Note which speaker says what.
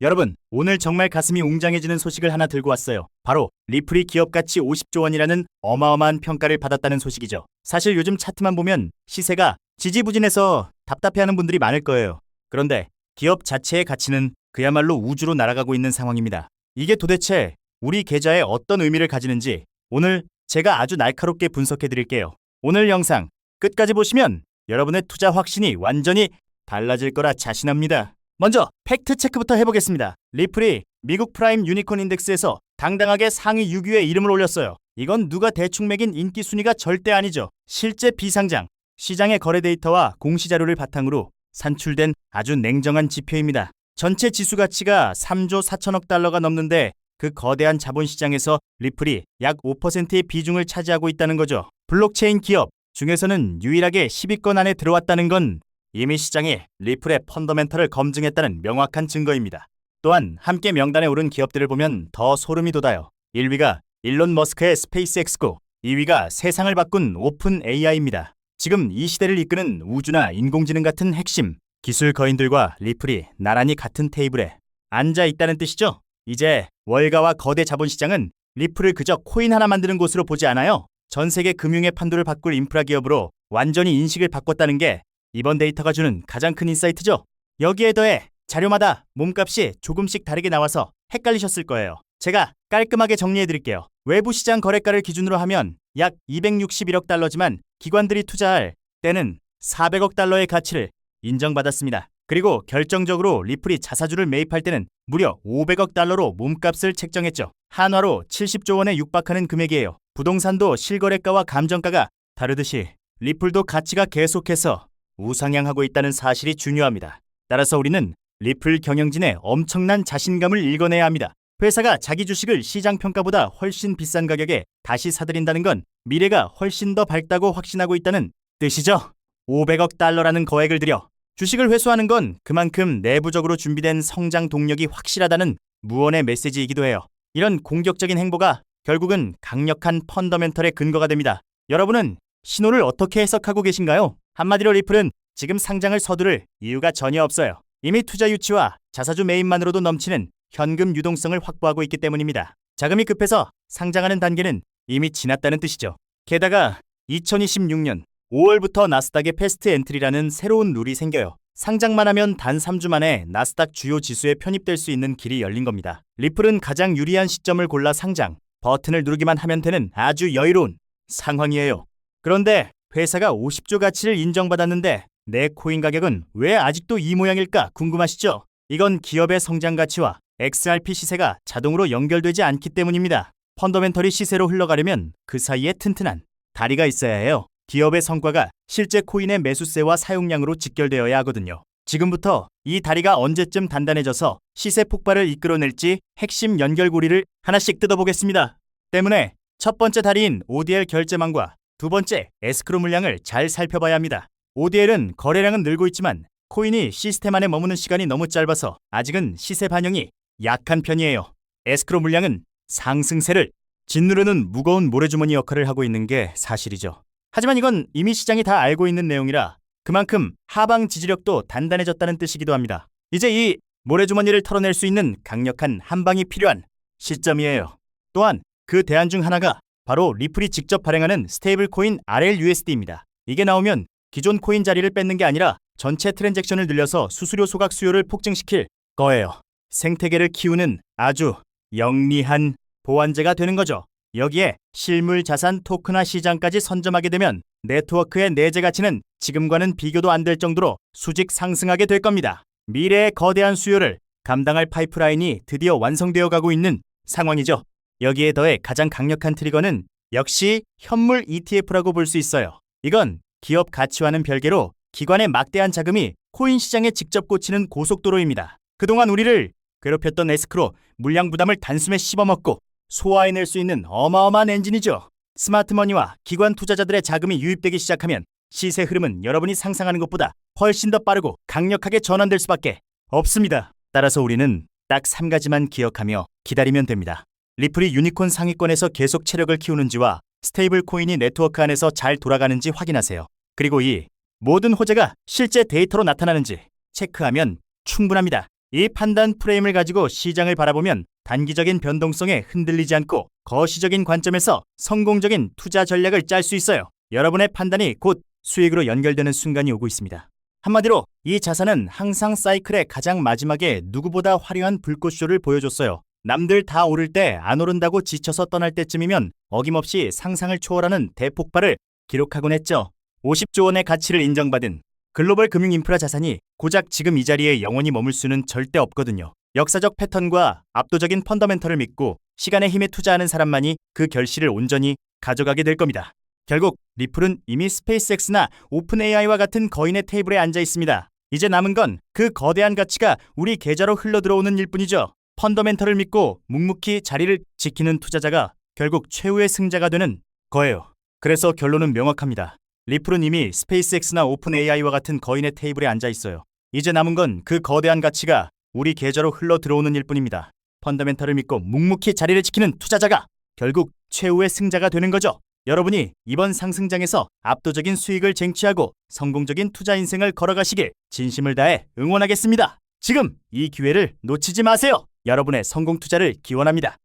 Speaker 1: 여러분, 오늘 정말 가슴이 웅장해지는 소식을 하나 들고 왔어요. 바로 리플이 기업 가치 50조 원이라는 어마어마한 평가를 받았다는 소식이죠. 사실 요즘 차트만 보면 시세가 지지부진해서 답답해하는 분들이 많을 거예요. 그런데 기업 자체의 가치는 그야말로 우주로 날아가고 있는 상황입니다. 이게 도대체 우리 계좌에 어떤 의미를 가지는지 오늘 제가 아주 날카롭게 분석해 드릴게요. 오늘 영상 끝까지 보시면 여러분의 투자 확신이 완전히 달라질 거라 자신합니다. 먼저 팩트 체크부터 해보겠습니다. 리플이 미국 프라임 유니콘 인덱스에서 당당하게 상위 6위에 이름을 올렸어요. 이건 누가 대충 매긴 인기 순위가 절대 아니죠. 실제 비상장, 시장의 거래 데이터와 공시 자료를 바탕으로 산출된 아주 냉정한 지표입니다. 전체 지수 가치가 3조 4천억 달러가 넘는데 그 거대한 자본시장에서 리플이 약 5%의 비중을 차지하고 있다는 거죠. 블록체인 기업 중에서는 유일하게 10위권 안에 들어왔다는 건 이미 시장이 리플의 펀더멘털을 검증했다는 명확한 증거입니다. 또한 함께 명단에 오른 기업들을 보면 더 소름이 돋아요. 1위가 일론 머스크의 스페이스X고 2위가 세상을 바꾼 오픈 AI입니다. 지금 이 시대를 이끄는 우주나 인공지능 같은 핵심 기술 거인들과 리플이 나란히 같은 테이블에 앉아 있다는 뜻이죠. 이제 월가와 거대 자본시장은 리플을 그저 코인 하나 만드는 곳으로 보지 않아요. 전 세계 금융의 판도를 바꿀 인프라 기업으로 완전히 인식을 바꿨다는 게 이번 데이터가 주는 가장 큰 인사이트죠. 여기에 더해 자료마다 몸값이 조금씩 다르게 나와서 헷갈리셨을 거예요. 제가 깔끔하게 정리해드릴게요. 외부 시장 거래가를 기준으로 하면 약 261억 달러지만 기관들이 투자할 때는 400억 달러의 가치를 인정받았습니다. 그리고 결정적으로 리플이 자사주를 매입할 때는 무려 500억 달러로 몸값을 책정했죠. 한화로 70조 원에 육박하는 금액이에요. 부동산도 실거래가와 감정가가 다르듯이 리플도 가치가 계속해서 우상향하고 있다는 사실이 중요합니다. 따라서 우리는 리플 경영진의 엄청난 자신감을 읽어내야 합니다. 회사가 자기 주식을 시장 평가보다 훨씬 비싼 가격에 다시 사들인다는 건 미래가 훨씬 더 밝다고 확신하고 있다는 뜻이죠. 500억 달러라는 거액을 들여 주식을 회수하는 건 그만큼 내부적으로 준비된 성장 동력이 확실하다는 무언의 메시지이기도 해요. 이런 공격적인 행보가 결국은 강력한 펀더멘털의 근거가 됩니다. 여러분은 신호를 어떻게 해석하고 계신가요? 한마디로 리플은 지금 상장을 서두를 이유가 전혀 없어요. 이미 투자 유치와 자사주 매입만으로도 넘치는 현금 유동성을 확보하고 있기 때문입니다. 자금이 급해서 상장하는 단계는 이미 지났다는 뜻이죠. 게다가 2026년 5월부터 나스닥의 패스트 엔트리라는 새로운 룰이 생겨요. 상장만 하면 단 3주 만에 나스닥 주요 지수에 편입될 수 있는 길이 열린 겁니다. 리플은 가장 유리한 시점을 골라 상장 버튼을 누르기만 하면 되는 아주 여유로운 상황이에요. 그런데 회사가 50조 가치를 인정받았는데 내 코인 가격은 왜 아직도 이 모양일까 궁금하시죠? 이건 기업의 성장 가치와 XRP 시세가 자동으로 연결되지 않기 때문입니다. 펀더멘털이 시세로 흘러가려면 그 사이에 튼튼한 다리가 있어야 해요. 기업의 성과가 실제 코인의 매수세와 사용량으로 직결되어야 하거든요. 지금부터 이 다리가 언제쯤 단단해져서 시세 폭발을 이끌어낼지 핵심 연결고리를 하나씩 뜯어보겠습니다. 때문에 첫 번째 다리인 ODL 결제망과 두 번째, 에스크로 물량을 잘 살펴봐야 합니다. ODL은 거래량은 늘고 있지만 코인이 시스템 안에 머무는 시간이 너무 짧아서 아직은 시세 반영이 약한 편이에요. 에스크로 물량은 상승세를 짓누르는 무거운 모래주머니 역할을 하고 있는 게 사실이죠. 하지만 이건 이미 시장이 다 알고 있는 내용이라 그만큼 하방 지지력도 단단해졌다는 뜻이기도 합니다. 이제 이 모래주머니를 털어낼 수 있는 강력한 한방이 필요한 시점이에요. 또한 그 대안 중 하나가 바로 리플이 직접 발행하는 스테이블 코인 RLUSD입니다. 이게 나오면 기존 코인 자리를 뺏는 게 아니라 전체 트랜잭션을 늘려서 수수료 소각 수요를 폭증시킬 거예요. 생태계를 키우는 아주 영리한 보완제가 되는 거죠. 여기에 실물 자산 토큰화 시장까지 선점하게 되면 네트워크의 내재 가치는 지금과는 비교도 안 될 정도로 수직 상승하게 될 겁니다. 미래의 거대한 수요를 감당할 파이프라인이 드디어 완성되어 가고 있는 상황이죠. 여기에 더해 가장 강력한 트리거는 역시 현물 ETF라고 볼 수 있어요. 이건 기업 가치와는 별개로 기관의 막대한 자금이 코인 시장에 직접 꽂히는 고속도로입니다. 그동안 우리를 괴롭혔던 에스크로 물량 부담을 단숨에 씹어먹고 소화해낼 수 있는 어마어마한 엔진이죠. 스마트머니와 기관 투자자들의 자금이 유입되기 시작하면 시세 흐름은 여러분이 상상하는 것보다 훨씬 더 빠르고 강력하게 전환될 수밖에 없습니다. 따라서 우리는 딱 3가지만 기억하며 기다리면 됩니다. 리플이 유니콘 상위권에서 계속 체력을 키우는지와 스테이블 코인이 네트워크 안에서 잘 돌아가는지 확인하세요. 그리고 이 모든 호재가 실제 데이터로 나타나는지 체크하면 충분합니다. 이 판단 프레임을 가지고 시장을 바라보면 단기적인 변동성에 흔들리지 않고 거시적인 관점에서 성공적인 투자 전략을 짤 수 있어요. 여러분의 판단이 곧 수익으로 연결되는 순간이 오고 있습니다. 한마디로 이 자산은 항상 사이클의 가장 마지막에 누구보다 화려한 불꽃쇼를 보여줬어요. 남들 다 오를 때 안 오른다고 지쳐서 떠날 때쯤이면 어김없이 상상을 초월하는 대폭발을 기록하곤 했죠. 50조 원의 가치를 인정받은 글로벌 금융 인프라 자산이 고작 지금 이 자리에 영원히 머물 수는 절대 없거든요. 역사적 패턴과 압도적인 펀더멘털을 믿고 시간의 힘에 투자하는 사람만이 그 결실을 온전히 가져가게 될 겁니다. 결국 리플은 이미 스페이스X나 오픈 AI와 같은 거인의 테이블에 앉아 있습니다. 이제 남은 건 그 거대한 가치가 우리 계좌로 흘러들어오는 일뿐이죠. 펀더멘털을 믿고 묵묵히 자리를 지키는 투자자가 결국 최후의 승자가 되는 거예요. 그래서 결론은 명확합니다. 리플은 이미 스페이스X나 오픈 AI와 같은 거인의 테이블에 앉아 있어요. 이제 남은 건 그 거대한 가치가 우리 계좌로 흘러들어오는 일뿐입니다. 펀더멘털을 믿고 묵묵히 자리를 지키는 투자자가 결국 최후의 승자가 되는 거죠. 여러분이 이번 상승장에서 압도적인 수익을 쟁취하고 성공적인 투자 인생을 걸어가시길 진심을 다해 응원하겠습니다. 지금 이 기회를 놓치지 마세요. 여러분의 성공 투자를 기원합니다.